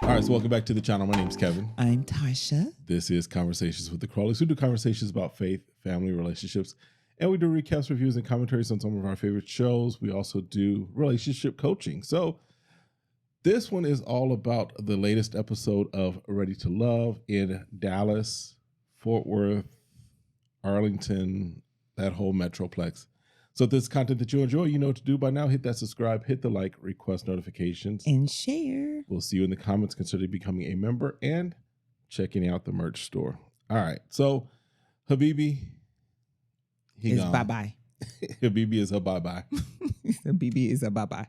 All right, so welcome back to the channel. My name's Kevin. I'm Tasha. This is Conversations with the Crawleys. We do conversations about faith, family, relationships, and we do recaps, reviews, and commentaries on some of our favorite shows. We also do relationship coaching. So this one is all about the latest episode of Ready to Love in Dallas, Fort Worth, Arlington, that whole metroplex. So if this is content that you enjoy, you know what to do by now. Hit that subscribe, hit the like, request notifications. And share. We'll see you in the comments. Consider becoming a member and checking out the merch store. All right. So Habibi, Is bye-bye. Habibi is a bye-bye. Habibi is a bye-bye.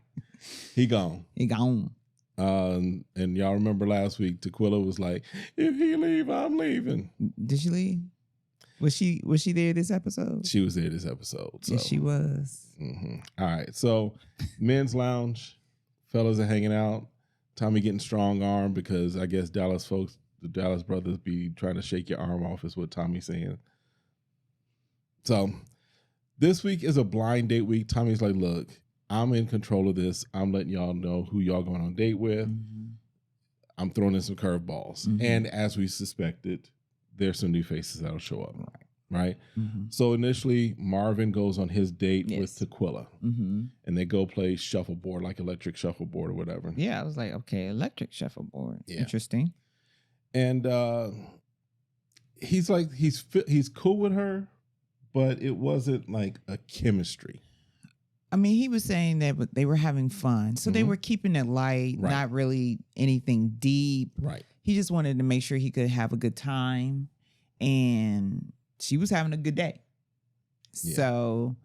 He gone. He gone. And y'all remember last week, Tequila was like, if he leave, I'm leaving. Did she leave? Was she there this episode? She was there this episode. So. Yes, she was. Mm-hmm. All right. So men's lounge, fellas are hanging out. Tommy getting strong arm because I guess Dallas folks, the Dallas brothers be trying to shake your arm off is what Tommy's saying. So this week is a blind date week. Tommy's like, look, I'm in control of this. I'm letting y'all know who y'all going on a date with. Mm-hmm. I'm throwing in some curveballs. Mm-hmm. And as we suspected, there's some new faces that'll show up. Right? Mm-hmm. So initially, Marvin goes on his date with Tequila. Mm-hmm. And they go play shuffleboard, like electric shuffleboard or whatever. Yeah, I was like, okay, electric shuffleboard. Yeah. Interesting. And he's like, he's cool with her, but it wasn't like a chemistry. I mean, he was saying that they were having fun. So they were keeping it light, not really anything deep. Right. He just wanted to make sure he could have a good time. And she was having a good day. Yeah. So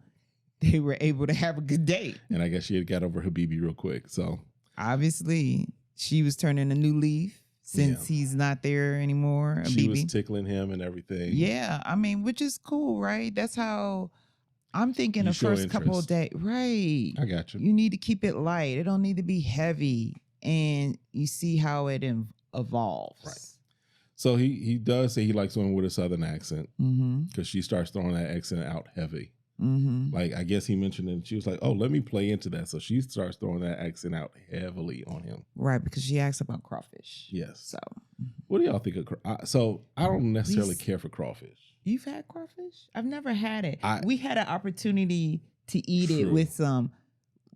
they were able to have a good date. And I guess she had got over Habibi real quick. So obviously she was turning a new leaf since he's not there anymore. She was tickling him and everything. Yeah. I mean, which is cool, right? That's how I'm thinking the first couple of days. Right. I got you. You need to keep it light. It don't need to be heavy. And you see how it evolves. Right. So he does say he likes women with a Southern accent because she starts throwing that accent out heavy. Mm-hmm. Like, I guess he mentioned it and she was like, oh, let me play into that. So she starts throwing that accent out heavily on him. Right, because she asks about crawfish. Yes. So what do y'all think of so I don't necessarily care for crawfish. You've had crawfish? I've never had it. We had an opportunity to eat it with some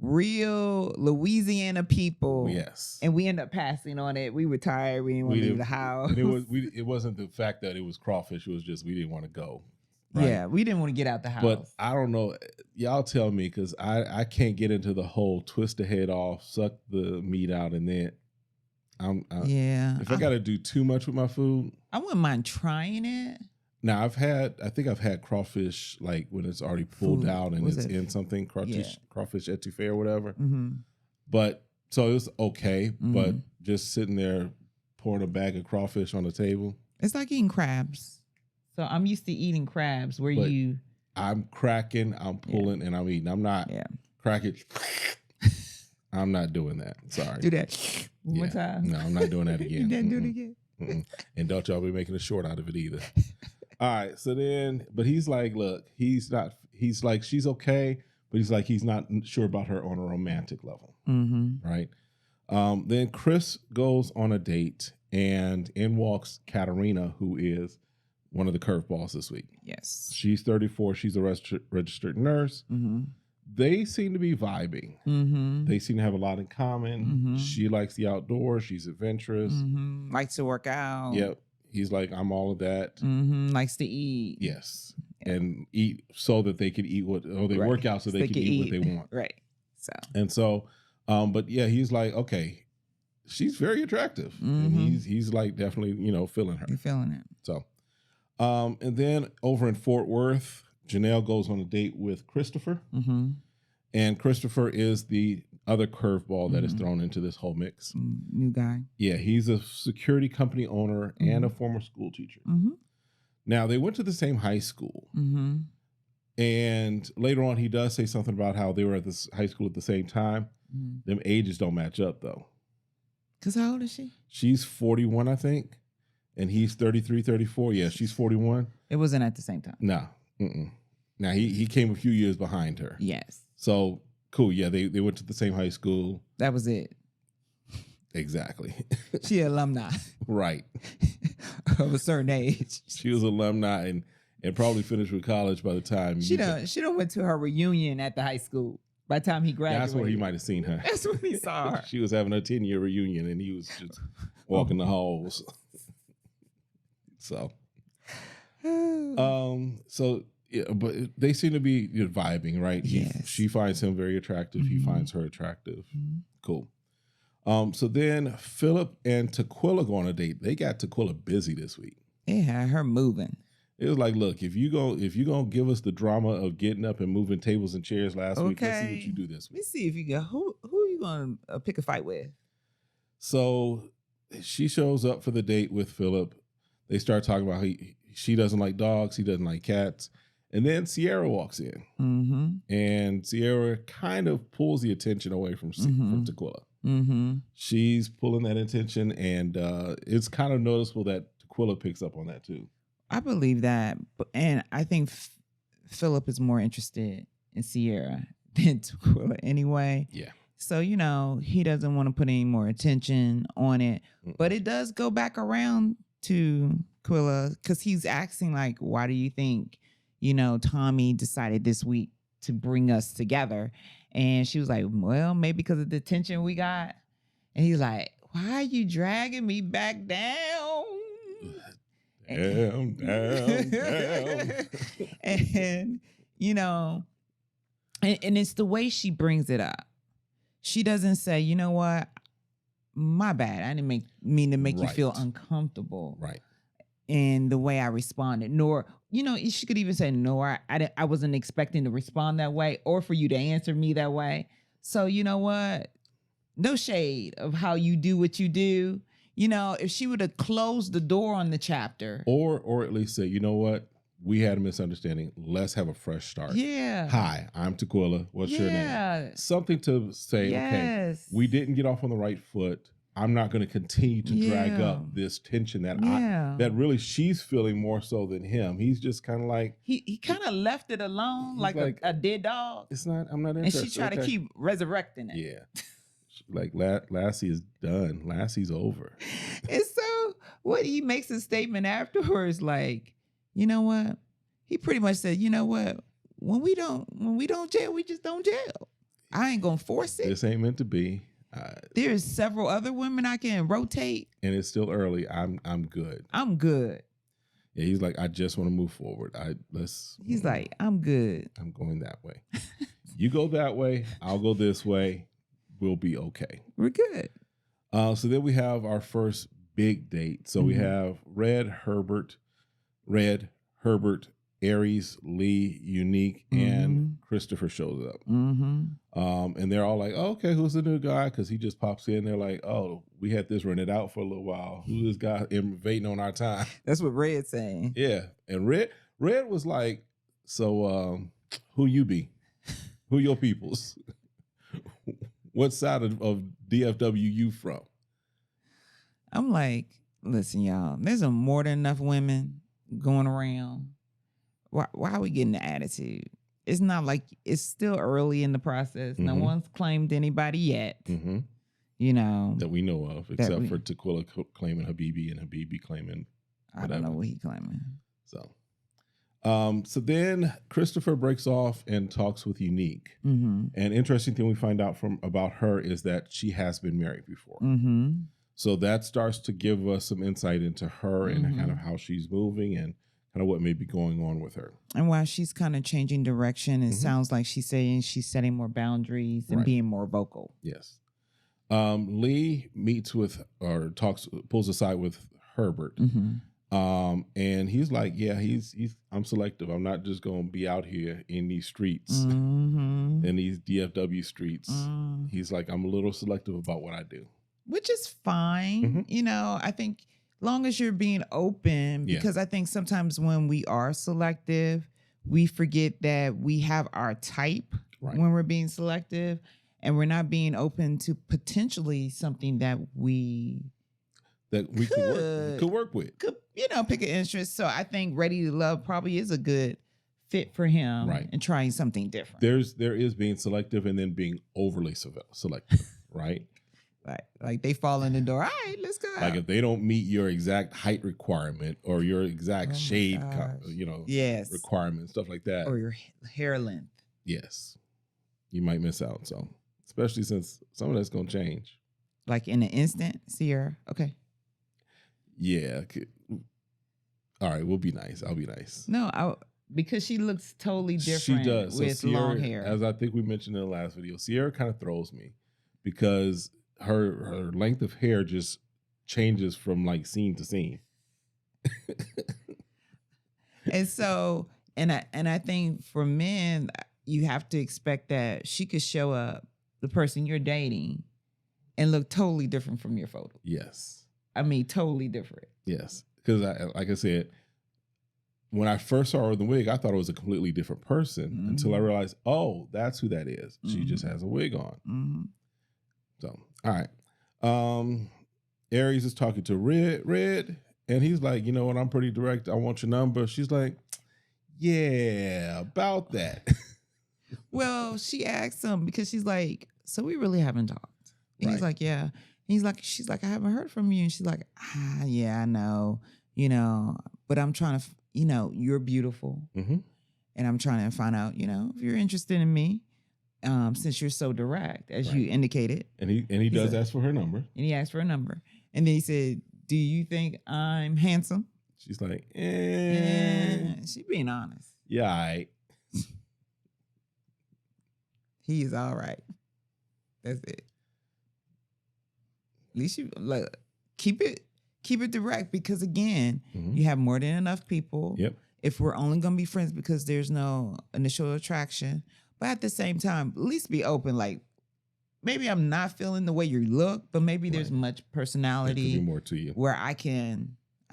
real Louisiana people. Yes. And we ended up passing on it. We were tired. We didn't want to leave the house. It wasn't the fact that it was crawfish. It was just we didn't want to go. Right? Yeah, we didn't want to get out the house. But I don't know. Y'all tell me because I can't get into the whole twist the head off, suck the meat out, and then if I got to do too much with my food. I wouldn't mind trying it. Now I think I've had crawfish like when it's already pulled out and it's in something, crawfish etouffee or whatever. Mm-hmm. But so it was okay, but just sitting there pouring a bag of crawfish on the table. It's like eating crabs. So I'm used to eating crabs I'm cracking, I'm pulling, and I'm eating. I'm not cracking. I'm not doing that. Sorry. Do that one more time. No, I'm not doing that again. You didn't do it again. And don't y'all be making a short out of it either. All right, so then, but he's like, look, he's like, she's okay, but he's like, he's not sure about her on a romantic level, right? Then Chris goes on a date, and in walks Katerina, who is one of the curveballs this week. Yes. She's 34. She's a registered nurse. Mm-hmm. They seem to be vibing. Mm-hmm. They seem to have a lot in common. Mm-hmm. She likes the outdoors. She's adventurous. Mm-hmm. Likes to work out. Yep. He's like, I'm all of that. Mm-hmm. Likes to eat. Yes. Yeah. And eat so that they can eat they work out so they can eat what they want. Right. So, but yeah, he's like, okay, she's very attractive. Mm-hmm. And he's like definitely, feeling her. You're feeling it. So, and then over in Fort Worth, Janelle goes on a date with Christopher. Mm-hmm. And Christopher is the other curveball that is thrown into this whole mix. New guy. Yeah, he's a security company owner and a former school teacher. Mm-hmm. Now, they went to the same high school. Mm-hmm. And later on, he does say something about how they were at this high school at the same time. Mm-hmm. Them ages don't match up, though. Because how old is she? She's 41, I think. And he's 33, 34. Yeah, she's 41. It wasn't at the same time. No. Now, he came a few years behind her. Yes. So, cool. Yeah, they went to the same high school. That was it. Exactly. She alumni Right. of a certain age. She was alumni and probably finished with college by the time She done went to her reunion at the high school. By the time he graduated. That's where he might have seen her. That's when he saw her. She was having a 10-year reunion and he was just walking the halls. So yeah, but they seem to be vibing, right? Yes. She finds him very attractive. He finds her attractive. Cool. So then Philip and Tequila go on a date. They got Tequila busy this week. It had her moving. It was like, look, if you gonna give us the drama of getting up and moving tables and chairs last week, let's see what you do this week. Let's see if you got who are you gonna pick a fight with? So she shows up for the date with Philip. They start talking about she doesn't like dogs, he doesn't like cats. And then Sierra walks in. And Sierra kind of pulls the attention away from Tequila. She's pulling that attention, and it's kind of noticeable that Tequila picks up on that too. I believe that. And I think Philip is more interested in Sierra than Tequila anyway. Yeah. So, he doesn't want to put any more attention on it. But it does go back around to Tequila because he's asking, like, why do you think Tommy decided this week to bring us together? And she was like, well, maybe because of the tension we got. And he's like, why are you dragging me back down? Down. And, and it's the way she brings it up. She doesn't say, you know what? My bad. I didn't mean to make you feel uncomfortable. Right. In the way I responded, nor she could even say, no, I wasn't expecting to respond that way or for you to answer me that way. So you know what? No shade of how you do what you do. If she would have closed the door on the chapter, or at least say, you know what? We had a misunderstanding. Let's have a fresh start. Yeah. Hi, I'm Tequila. What's your name? Something to say, okay, we didn't get off on the right foot. I'm not going to continue to drag up this tension that really she's feeling more so than him. He's just kind of like he kind of left it alone like a dead dog. I'm not interested. And she tried to keep resurrecting it. Yeah. Like Lassie is done. Lassie's over. And so what he makes a statement afterwards, like, you know what? He pretty much said, you know what? When we don't jail, we just don't jail. I ain't gonna force it. This ain't meant to be. There's several other women I can rotate. And it's still early. I'm good. I'm good. Yeah, he's like, I just want to move forward. He's like, I'm good. I'm going that way. You go that way. I'll go this way. We'll be okay. We're good. So then we have our first big date. So we have Red, Herbert, Aries, Lee, Unique, and Christopher shows up. And they're all like, oh, okay, who's the new guy? Because he just pops in. They're like, oh, we had this rented out for a little while. Who's this guy invading on our time? That's what Red's saying. Yeah. And Red was like, so who you be? Who your peoples? What side of DFW you from? I'm like, listen, y'all, there's more than enough women going around. Why are we getting the attitude? It's not like it's still early in the process. No one's claimed anybody yet. That we know of, except for Tequila claiming Habibi and Habibi claiming whatever. I don't know what he's claiming. So then Christopher breaks off and talks with Unique. And interesting thing we find out about her is that she has been married before. So that starts to give us some insight into her and kind of how she's moving and kind of what may be going on with her. And while she's kind of changing direction, it sounds like she's saying she's setting more boundaries and being more vocal. Yes. Lee meets with or pulls aside with Herbert. And he's like, yeah, I'm selective. I'm not just going to be out here in these streets, in these DFW streets. He's like, I'm a little selective about what I do. Which is fine. I think long as you're being open, because I think sometimes when we are selective, we forget that we have our type when we're being selective, and we're not being open to potentially something that we could work with. Could, pick an interest. So I think Ready to Love probably is a good fit for him and trying something different. There is being selective and then being overly selective, right? Like they fall in the door. All right, let's go. Like if they don't meet your exact height requirement or your exact shade, yes, requirement, stuff like that, or your hair length. Yes, you might miss out. So, especially since some of that's gonna change. Like in an instant, Sierra. Okay. Yeah. All right, we'll be nice. I'll be nice. No, because she looks totally different. She does. With so Sierra, long hair. As I think we mentioned in the last video, Sierra kind of throws me because her length of hair just changes from like scene to scene. And so, and I think for men, you have to expect that she could show up, the person you're dating, and look totally different from your photo. Yes. I mean, totally different. Yes. Because like I said, when I first saw her in the wig, I thought it was a completely different person until I realized, oh, that's who that is. She just has a wig on. Mm-hmm. So, all right. Aries is talking to Red, and he's like, you know what? I'm pretty direct. I want your number. She's like, yeah, about that. Well, she asked him because she's like, so we really haven't talked. And he's like, yeah. And she's like, I haven't heard from you. And she's like, yeah, I know, but I'm trying to, you're beautiful. Mm-hmm. And I'm trying to find out, if you're interested in me, since you're so direct, as you indicated. And he does ask for her number. And he asked for a number. And then he said, do you think I'm handsome? She's like, She being honest. Yeah, all right. He is all right. That's it. At least you keep it direct, because again, you have more than enough people. Yep. If we're only gonna be friends because there's no initial attraction, but at the same time, at least be open. Like, maybe I'm not feeling the way you look, but maybe there's much personality. There could be more to you where I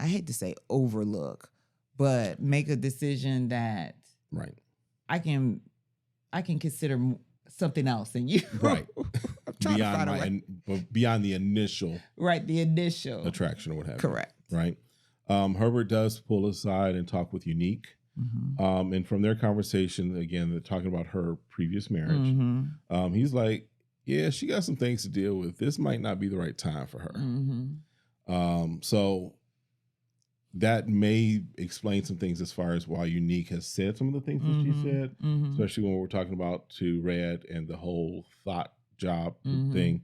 hate to say overlook, but make a decision that I can consider something else in you. Right. Beyond the initial. Right, the initial attraction or what have you. Correct. Right. Herbert does pull aside and talk with Unique. Mm-hmm. And from their conversation, again, they're talking about her previous marriage. Mm-hmm. He's like, yeah, she got some things to deal with. This might not be the right time for her. Mm-hmm. So that may explain some things as far as why Unique has said some of the things that she said, especially when we're talking about to Red and the whole thought job thing.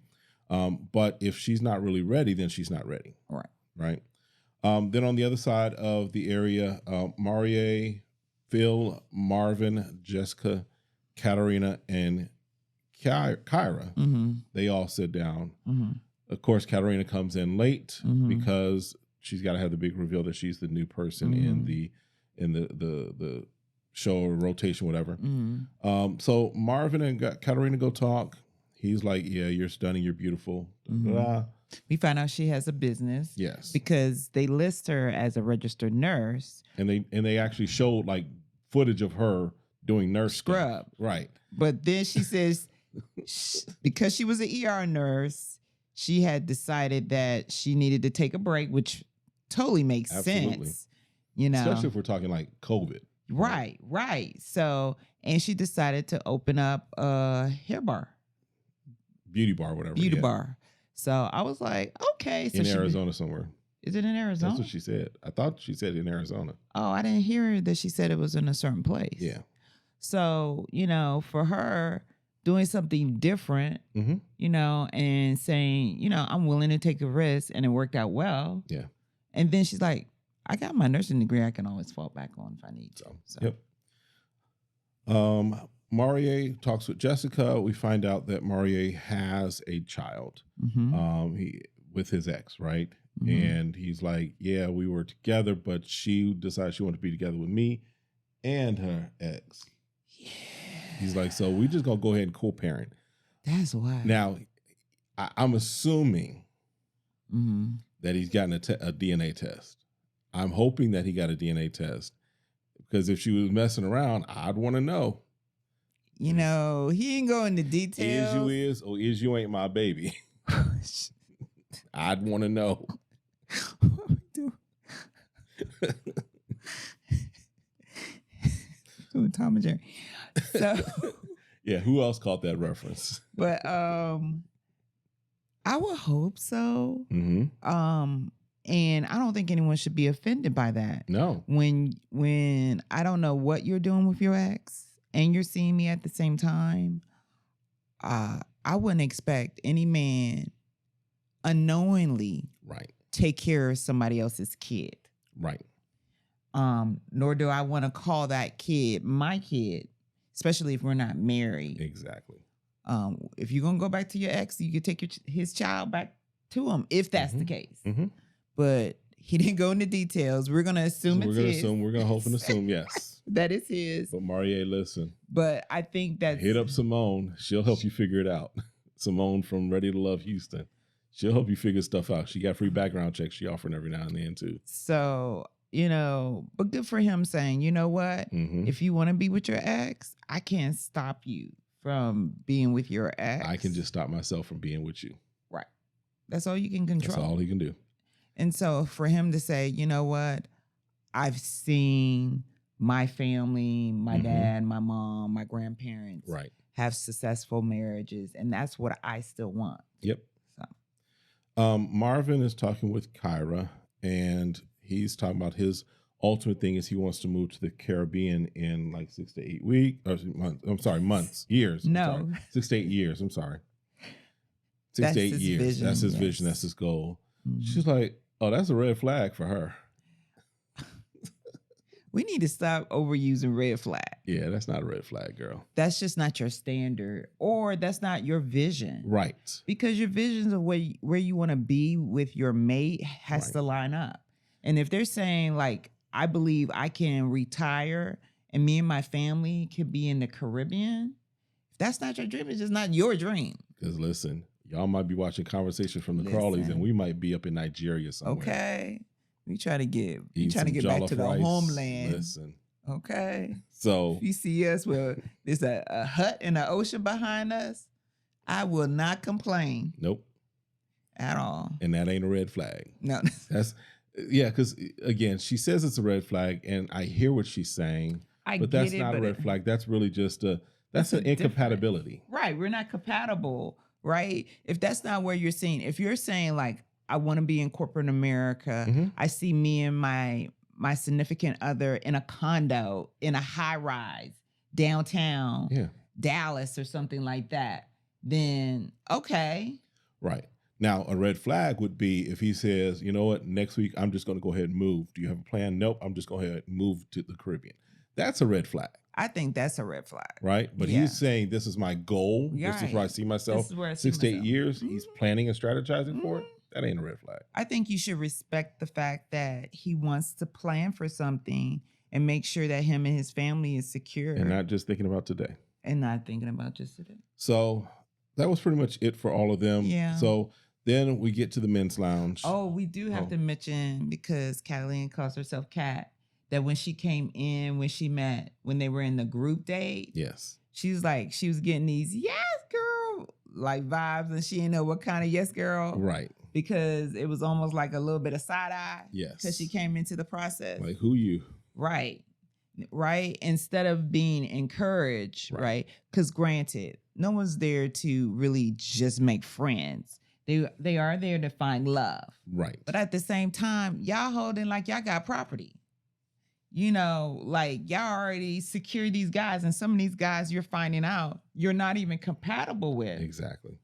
But if she's not really ready, then she's not ready. Right. Then on the other side of the area, Marie, Phil, Marvin, Jessica, Katarina, and Kyra, they all sit down. Of course, Katarina comes in late because she's got to have the big reveal that she's the new person in the show or rotation, whatever. So Marvin and Katarina go talk. He's like, yeah, you're stunning, you're beautiful. We find out she has a business. Yes. Because they list her as a registered nurse. And they actually showed like footage of her doing nurse scrub. Stuff. Right. But then she says, because she was an ER nurse, she had decided that she needed to take a break, which totally makes sense. Especially if we're talking like COVID. Right. So, and she decided to open up a hair bar. Beauty bar, whatever. Beauty bar. So I was like, okay. So in Arizona somewhere. Is it in Arizona? That's what she said. I thought she said in Arizona. Oh, I didn't hear that she said it was in a certain place. Yeah. So, for her doing something different, and saying, I'm willing to take a risk, and it worked out well. Yeah. And then she's like, I got my nursing degree I can always fall back on if I need to. So. Yep. Marie talks with Jessica. We find out that Marie has a child with his ex, right? And he's like, yeah, we were together, but she decided she wanted to be together with me and her ex. Yeah. He's like, so we just gonna go ahead and co-parent. That's why. Now, I'm assuming that he's gotten a DNA test. I'm hoping that he got a DNA test, because if she was messing around, I'd want to know. He ain't go into details. Is you is, or is you ain't my baby? I'd want to know. What we doing? Doing Tom and Jerry. So yeah, who else caught that reference? But I I would hope so. Mm-hmm. And I don't think anyone should be offended by that. No. When I don't know what you're doing with your ex and you're seeing me at the same time, I wouldn't expect any man unknowingly Right. take care of somebody else's kid. Right. Nor do I want to call that kid my kid, especially if we're not married. Exactly. If you're gonna go back to your ex, you could take his child back to him if that's the case. Mm-hmm. But he didn't go into details. We're gonna assume So it's his. we're gonna hope and assume yes. That is his. But Marie, listen. But I think that Hit up Simone. She'll help you figure it out. Simone from Ready to Love Houston. She'll help you figure stuff out. She got free background checks she offering every now and then too. So, but good for him saying, you know what? Mm-hmm. If you want to be with your ex, I can't stop you from being with your ex. I can just stop myself from being with you. Right. That's all you can control. That's all he can do. And so for him to say, you know what? I've seen my family, my dad, my mom, my grandparents have successful marriages, and that's what I still want. Yep. So Marvin is talking with Kyra, and he's talking about his ultimate thing is he wants to move to the Caribbean in like 6 to 8 weeks. Or months, years. No. 6 to 8 years. I'm sorry. 6 to 8 years. Vision, that's his vision. That's his goal. Mm-hmm. She's like, oh, that's a red flag for her. We need to stop overusing red flag. Yeah, that's not a red flag, girl. That's just not your standard, or that's not your vision. Right. Because your visions of where you want to be with your mate has to line up. And if they're saying, like, I believe I can retire and me and my family can be in the Caribbean, if that's not your dream, it's just not your dream. Because listen, y'all might be watching Conversations from the Crawleys, and we might be up in Nigeria somewhere. Okay. We try to get back to the homeland. Listen. Okay. So if you see us where there's a hut in the ocean behind us, I will not complain. Nope. At all. And that ain't a red flag. No. Because again, she says it's a red flag, and I hear what she's saying. But that's not a red flag. That's really just that's an incompatibility. Right. We're not compatible, right? If that's not where you're saying, if you're saying like, I want to be in corporate America. I see me and my significant other in a condo, in a high rise, downtown, Dallas or something like that. Then, okay. Right. Now, a red flag would be if he says, you know what, next week, I'm just going to go ahead and move. Do you have a plan? Nope. I'm just going to go ahead and move to the Caribbean. That's a red flag. I think that's a red flag. Right. But he's saying, this is my goal. This is where I see myself 6 to 8 years. He's planning and strategizing for it. That ain't a red flag. I think you should respect the fact that he wants to plan for something and make sure that him and his family is secure. And not just thinking about today. And not thinking about just today. So that was pretty much it for all of them. Yeah. So then we get to the men's lounge. Oh, we do have to mention, because Catalina calls herself Kat, that when she came in, when they were in the group date. Yes. She was getting these, yes, girl, like vibes. And she didn't know what kind of yes, girl. Right. Because it was almost like a little bit of side eye. Yes. Because she came into the process. Like, who you? Right. Instead of being encouraged, right? Because granted, no one's there to really just make friends. They are there to find love. Right. But at the same time, y'all holding like y'all got property. Like y'all already secure these guys, and some of these guys you're finding out you're not even compatible with. Exactly.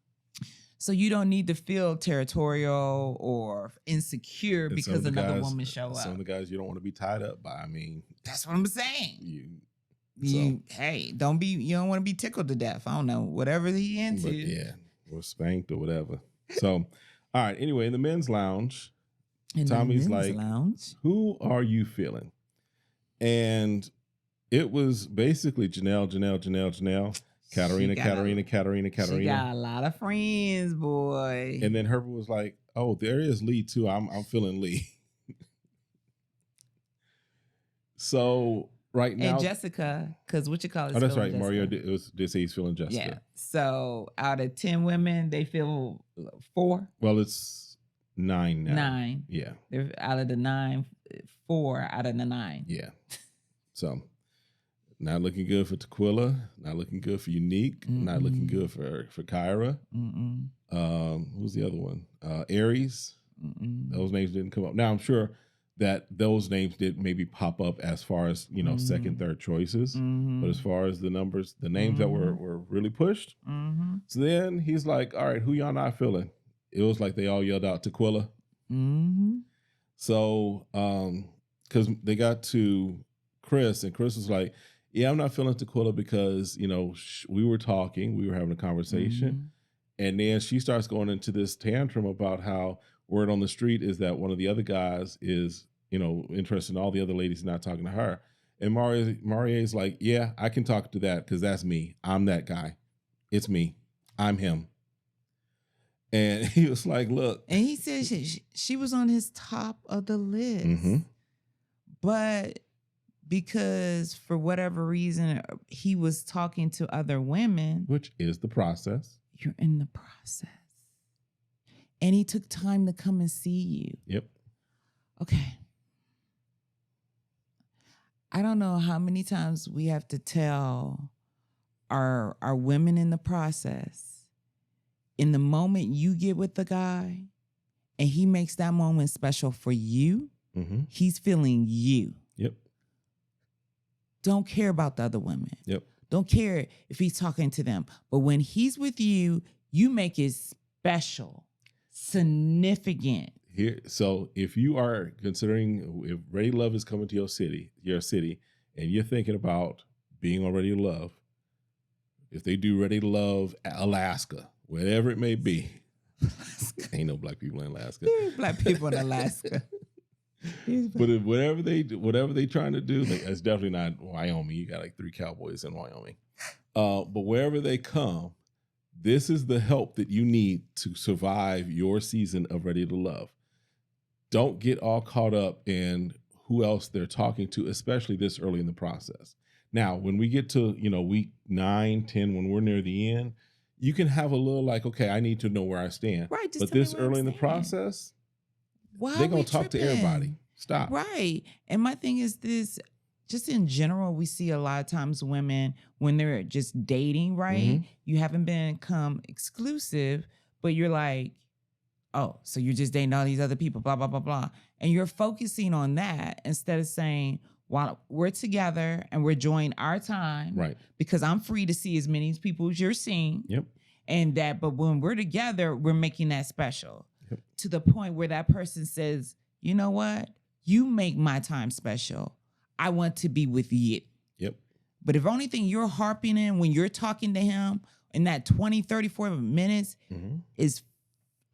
So you don't need to feel territorial or insecure because another woman show up. Some of the guys you don't want to be tied up by. I mean, that's what I'm saying. You don't want to be tickled to death. I don't know, whatever he into. Or spanked or whatever. So, all right. Anyway, in the men's lounge, Tommy's like, who are you feeling? And it was basically Janelle. Katarina. She got a lot of friends, boy. And then Herbert was like, oh, there is Lee too. I'm feeling Lee. So right now. And Jessica, because what you call it? Oh, that's right. Jessica. Mario did say he's feeling Jessica. Yeah. So out of 10 women, they feel 4. Well, it's 9 now. 9. Yeah. They're out of the 9, 4 out of the 9. Yeah. So Not looking good for Tequila. Not looking good for Unique. Not looking good for Kyra. Who's the other one? Aries. Those names didn't come up. Now I'm sure that those names did maybe pop up as far as, second, third choices. But as far as the numbers, the names that were really pushed. So then he's like, all right, who y'all not feeling? It was like they all yelled out Tequila. So, because they got to Chris, and Chris was like, yeah, I'm not feeling Tequila because, we were talking, we were having a conversation. And then she starts going into this tantrum about how word on the street is that one of the other guys is, interested in all the other ladies, not talking to her. And Marie's like, yeah, I can talk to that because that's me. I'm that guy. It's me. I'm him. And he was like, look. And he said she was on his top of the list. But because for whatever reason, he was talking to other women. Which is the process. You're in the process. And he took time to come and see you. Yep. Okay. I don't know how many times we have to tell our women in the process, in the moment you get with the guy and he makes that moment special for you, he's feeling you. Yep. Don't care about the other women. Yep. Don't care if he's talking to them. But when he's with you, you make it special, significant. Here, so if you are considering, if Ready to Love is coming to your city, and you're thinking about being on Ready to Love, if they do Ready to Love Alaska, wherever it may be, ain't no black people in Alaska. There's black people in Alaska. But if whatever they trying to do, it's definitely not Wyoming. You got like 3 cowboys in Wyoming. But wherever they come, this is the help that you need to survive your season of Ready to Love. Don't get all caught up in who else they're talking to, especially this early in the process. Now, when we get to, week 9, 10, when we're near the end, you can have a little like, okay, I need to know where I stand. Right. But this early in the process, they're going to talk to everybody. Stop. Right. And my thing is this, just in general, we see a lot of times women, when they're just dating, right? You haven't become exclusive, but you're like, oh, so you're just dating all these other people, blah, blah, blah, blah. And you're focusing on that instead of saying, while we're together and we're enjoying our time, right? Because I'm free to see as many people as you're seeing. Yep. And that, but when we're together, we're making that special to the point where that person says, you know what? You make my time special. I want to be with you. Yep. But if only thing you're harping in when you're talking to him in that 20, 30, 40 minutes is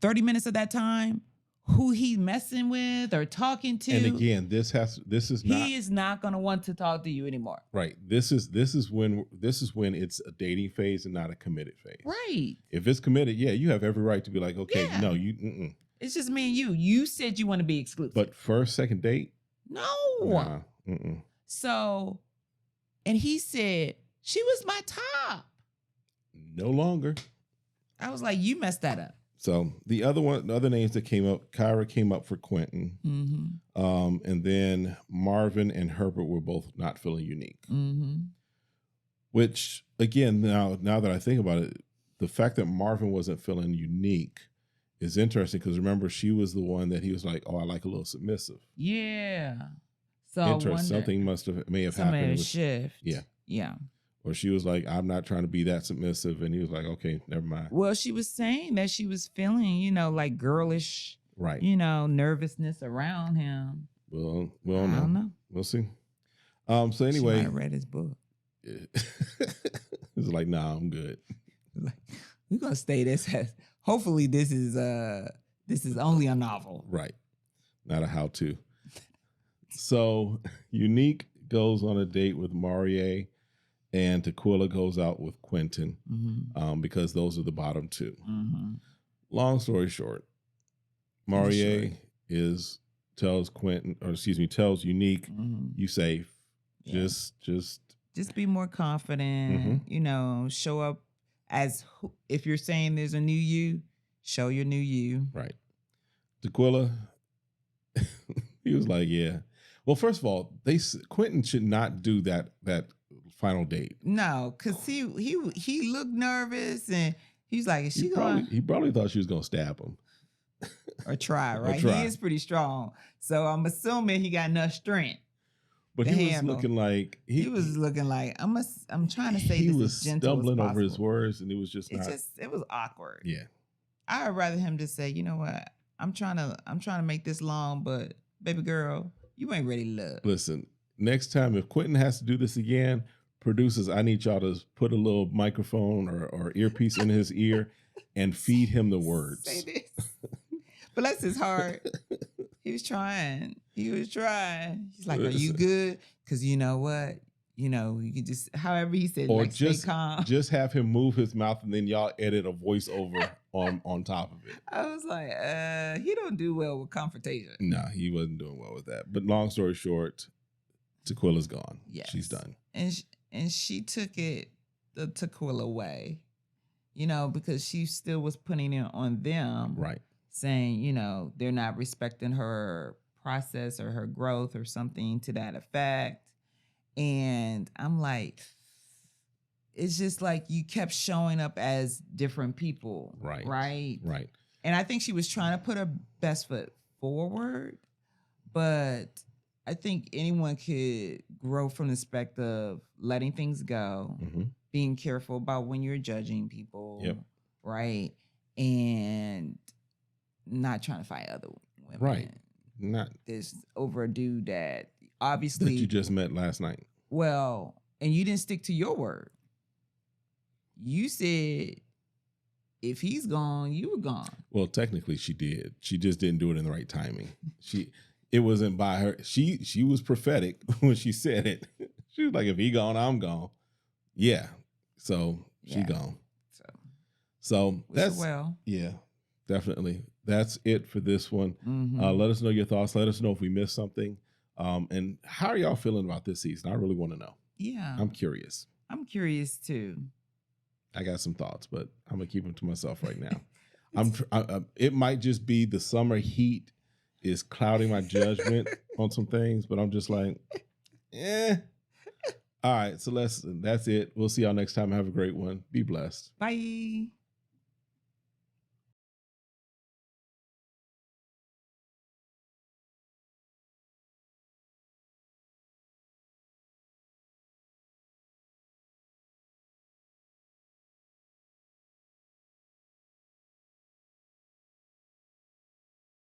30 minutes of that time, who he's messing with or talking to. And again, he is not going to want to talk to you anymore. Right. This is when it's a dating phase and not a committed phase. Right. If it's committed, yeah, you have every right to be like, okay, no, you. It's just me and you. You said you want to be exclusive. But first, second date? No. Nah, So, and he said, she was my top. No longer. I was like, you messed that up. So the other names that came up, Kyra came up for Quentin. And then Marvin and Herbert were both not feeling Unique. Which, again, now that I think about it, the fact that Marvin wasn't feeling Unique is interesting because remember, she was the one that he was like, oh, I like a little submissive. Yeah. So interesting. Something may have happened. Shift. Yeah. Yeah. Or she was like, I'm not trying to be that submissive. And he was like, okay, never mind. Well, she was saying that she was feeling, like girlish, right? Nervousness around him. Well, I don't know. We'll see. So anyway. She might have read his book. It's like, nah, I'm good. Like, we're going to stay this as, hopefully this is only a novel. Right. Not a how-to. So Unique goes on a date with Marie, and Tequila goes out with Quentin because those are the bottom two. Long story short, Marie tells Unique, you safe. Yeah. Just be more confident. Show up as if you're saying there's a new you, show your new you. Right. Tequila, he was like, yeah. Well, first of all, Quentin should not do that final date. No, because he looked nervous and he's like, is she He probably thought she was gonna stab him. Or try, right? Or try. He is pretty strong. So I'm assuming he got enough strength. But he was looking like I'm trying to say he this was as gentle stumbling as over his possible. words, and it was just it was awkward. Yeah. I would rather him just say, you know what, I'm trying to make this long, but baby girl, you ain't ready to love. Listen, next time if Quentin has to do this again, producers, I need y'all to put a little microphone or earpiece in his ear and feed him the words. Say this. Bless his heart. He was trying. He's like, are you good? Because you know what? You know, you can just, however he said, or like, just, stay calm. Just have him move his mouth and then y'all edit a voiceover on top of it. I was like, he don't do well with confrontation. No, he wasn't doing well with that. But long story short, Tequila's gone. Yes. She's done. And she took it the Tequila way, you know, because she still was putting it on them. Right. Saying, you know, they're not respecting her process or her growth or something to that effect. And I'm like, it's just like you kept showing up as different people. Right. Right. Right. And I think she was trying to put her best foot forward, but I think anyone could grow from the perspective of letting things go, being careful about when you're judging people. Yep. Right. And not trying to fight other women. Right. Not this over a dude that obviously that you just met last night. Well, and you didn't stick to your word. You said if he's gone, you were gone. Well, technically she did. She just didn't do it in the right timing. It wasn't by her. She was prophetic when she said it. She was like, if he gone, I'm gone. Yeah. So she gone. So that's yeah, definitely. That's it for this one. Let us know your thoughts. Let us know if we missed something. And how are y'all feeling about this season? I really want to know. Yeah. I'm curious. I'm curious too. I got some thoughts, but I'm going to keep them to myself right now. It might just be the summer heat is clouding my judgment on some things, but I'm just like, All right. So that's it. We'll see y'all next time. Have a great one. Be blessed. Bye.